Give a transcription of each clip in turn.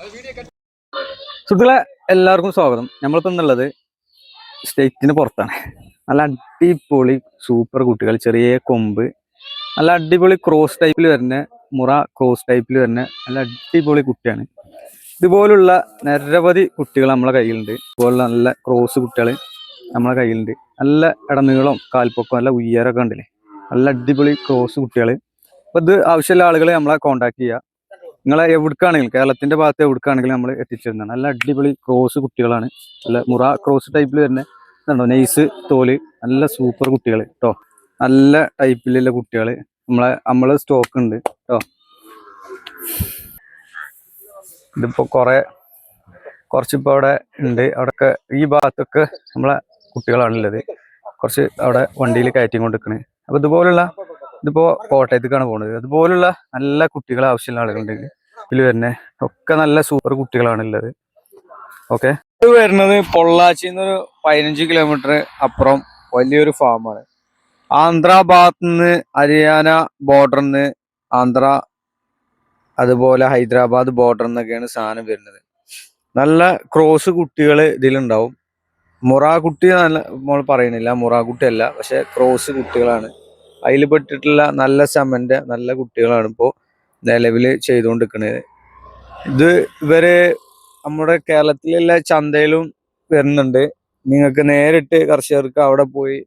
സുഹൃത്തുക്കളെ എല്ലാവർക്കും സ്വാഗതം. നമ്മളിപ്പോൾ എന്നുള്ളത് സ്റ്റേറ്റിന് പുറത്താണ്. നല്ല അടിപൊളി സൂപ്പർ കുട്ടികൾ, ചെറിയ കൊമ്പ്, നല്ല അടിപൊളി ക്രോസ് ടൈപ്പിൽ വരുന്ന മുറ ക്രോസ് ടൈപ്പിൽ വരുന്ന നല്ല അടിപൊളി കുട്ടിയാണ്. ഇതുപോലുള്ള നിരവധി കുട്ടികൾ നമ്മളെ കയ്യിലുണ്ട്. ഇതുപോലുള്ള നല്ല ക്രോസ് കുട്ടികൾ നമ്മളെ കയ്യിലുണ്ട്. നല്ല ഇടനീളം, കാൽപ്പൊക്കം, നല്ല ഉയരമൊക്കെ ഉണ്ടല്ലേ. നല്ല അടിപൊളി ക്രോസ് കുട്ടികൾ. അപ്പോൾ ഇത് ആവശ്യമുള്ള ആളുകൾ നമ്മളെ കോൺടാക്ട് ചെയ്യുക. നിങ്ങളെ എവിടുക്കാണെങ്കിലും, കേരളത്തിന്റെ ഭാഗത്ത് എവിടുക്കാണെങ്കിലും നമ്മൾ എത്തിച്ചിരുന്നതാണ്. നല്ല അടിപൊളി ക്രോസ് കുട്ടികളാണ്. നല്ല മുറ ക്രോസ് ടൈപ്പിൽ വരുന്ന ഇതുണ്ടോ, നൈസ് തോല്, നല്ല സൂപ്പർ കുട്ടികൾ കേട്ടോ. നല്ല ടൈപ്പിലുള്ള കുട്ടികൾ നമ്മള് സ്റ്റോക്ക് ഉണ്ട് കേട്ടോ. ഇതിപ്പോ കുറച്ചിപ്പോ അവിടെ ഉണ്ട്. അവിടെയൊക്കെ ഈ ഭാഗത്തൊക്കെ നമ്മളെ കുട്ടികളാണുള്ളത്. കുറച്ച് അവിടെ വണ്ടിയിൽ കയറ്റി കൊണ്ടിരിക്കണേ. അപ്പൊ ഇതിപ്പോ കോട്ടയത്തേക്കാണ് പോകുന്നത്. അതുപോലുള്ള നല്ല കുട്ടികൾ ആവശ്യമുള്ള ആളുകളുണ്ടെങ്കിൽ ഇതിൽ വരുന്നേ ഒക്കെ നല്ല സൂപ്പർ കുട്ടികളാണുള്ളത്. ഓക്കെ, ഇത് വരുന്നത് പൊള്ളാച്ചിന്നൊരു 15 കിലോമീറ്റർ അപ്പുറം വലിയൊരു ഫാമാണ്. ആന്ധ്ര ഭാഗത്ത് നിന്ന്, ഹരിയാന ബോർഡറിൽ നിന്ന്, ആന്ധ്ര അതുപോലെ ഹൈദരാബാദ് ബോർഡറിൽ നിന്നൊക്കെയാണ് സാധനം വരുന്നത്. നല്ല ക്രോസ് കുട്ടികൾ ഇതിലുണ്ടാവും. മുറ കുട്ടി നല്ല നമ്മൾ പറയണില്ല, മുറ കുട്ടിയല്ല, പക്ഷെ ക്രോസ് കുട്ടികളാണ്. അതിൽ പെട്ടിട്ടുള്ള നല്ല സെമന്റ് നല്ല കുട്ടികളാണ് ഇപ്പോൾ നിലവിൽ ചെയ്തുകൊണ്ടിരിക്കുന്നത്. ഇവര് നമ്മുടെ കേരളത്തിലുള്ള ചന്തയിലും വരുന്നുണ്ട്. നിങ്ങൾക്ക് നേരിട്ട് കർഷകർക്ക് അവിടെ പോയി,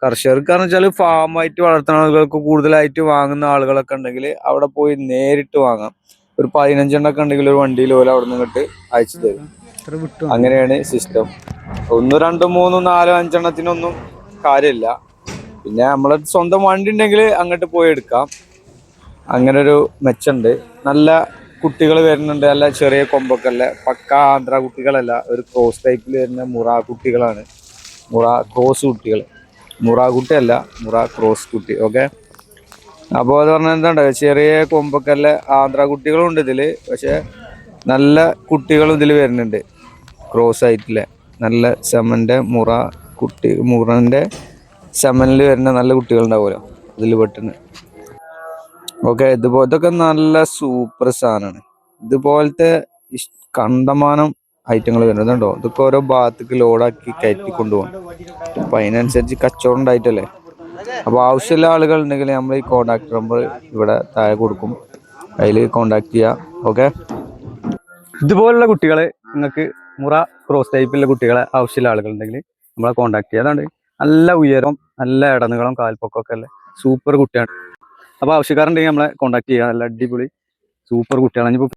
കർഷകർക്ക് എന്ന് വെച്ചാൽ ഫാമായിട്ട് വളർത്തുന്ന ആളുകൾക്ക് കൂടുതലായിട്ട് വാങ്ങുന്ന ആളുകളൊക്കെ ഉണ്ടെങ്കിൽ അവിടെ പോയി നേരിട്ട് വാങ്ങാം. ഒരു 15 എണ്ണൊക്കെ ഉണ്ടെങ്കിൽ ഒരു വണ്ടിയിൽ പോലെ അവിടെ നിന്ന് ഇങ്ങോട്ട് അയച്ചു തരും. അങ്ങനെയാണ് സിസ്റ്റം. 1, 2, 3, 4, 5 എണ്ണത്തിനൊന്നും കാര്യമില്ല. പിന്നെ നമ്മളെ സ്വന്തം വണ്ടി ഉണ്ടെങ്കിൽ അങ്ങോട്ട് പോയി എടുക്കാം. അങ്ങനെ ഒരു മെച്ചുണ്ട്. നല്ല കുട്ടികൾ വരുന്നുണ്ട്. നല്ല ചെറിയ കൊമ്പൊക്കെ അല്ല, പക്ക ആന്ധ്ര കുട്ടികളല്ല, ഒരു ക്രോസ് ടൈപ്പിൽ വരുന്ന മുറ കുട്ടികളാണ്. മുറ ക്രോസ് കുട്ടികൾ, മുറ കുട്ടിയല്ല, മുറ ക്രോസ് കുട്ടി. ഓക്കെ, അപ്പോൾ അത് പറഞ്ഞാൽ എന്താണ്ട് ചെറിയ കൊമ്പൊക്കെ അല്ല, ആന്ധ്ര കുട്ടികളും ഉണ്ട് ഇതില്. പക്ഷെ നല്ല കുട്ടികളും ഇതിൽ വരുന്നുണ്ട്. ക്രോസ് ആയിട്ടില്ലേ, നല്ല സെമന്റെ മുറന്റെ സെമനിൽ വരുന്ന നല്ല കുട്ടികളുണ്ടാവുമല്ലോ, ഇതിൽ പെട്ടെന്ന്. ഓക്കെ, ഇതൊക്കെ നല്ല സൂപ്പർ സാധനമാണ്. ഇതുപോലത്തെ കണ്ടമാനം ഐറ്റങ്ങൾ വരുന്നുണ്ടോ. ഇതൊക്കെ ഓരോ ഭാഗത്തേക്ക് ലോഡാക്കി കയറ്റി കൊണ്ടുപോകണം. അപ്പൊ അതിനനുസരിച്ച് കച്ചവടം ഉണ്ടായിട്ടല്ലേ. അപ്പൊ ആവശ്യമുള്ള ആളുകൾ ഉണ്ടെങ്കിൽ നമ്മൾ ഈ കോണ്ടാക്ട് നമ്പർ ഇവിടെ താഴെ കൊടുക്കും, അതിൽ കോണ്ടാക്ട് ചെയ്യാം. ഓക്കെ, ഇതുപോലുള്ള കുട്ടികളെ നിങ്ങൾക്ക് മുറ ക്രോസ് ടൈപ്പിലുള്ള കുട്ടികളെ ആവശ്യമുള്ള ആളുകൾ ഉണ്ടെങ്കിൽ നമ്മളെ കോണ്ടാക്ട് ചെയ്യുക. അതാണ് നല്ല ഉയരം, നല്ല ഇടനീളം, കാൽപ്പൊക്കമൊക്കെ അല്ലേ, സൂപ്പർ കുട്ടിയാണ്. അപ്പോൾ ആവശ്യക്കാരുണ്ടെങ്കിൽ നമ്മളെ കോണ്ടാക്ട് ചെയ്യുക. നല്ല അടിപൊളി സൂപ്പർ കുട്ടികളാണ്. ഇനിയിപ്പോൾ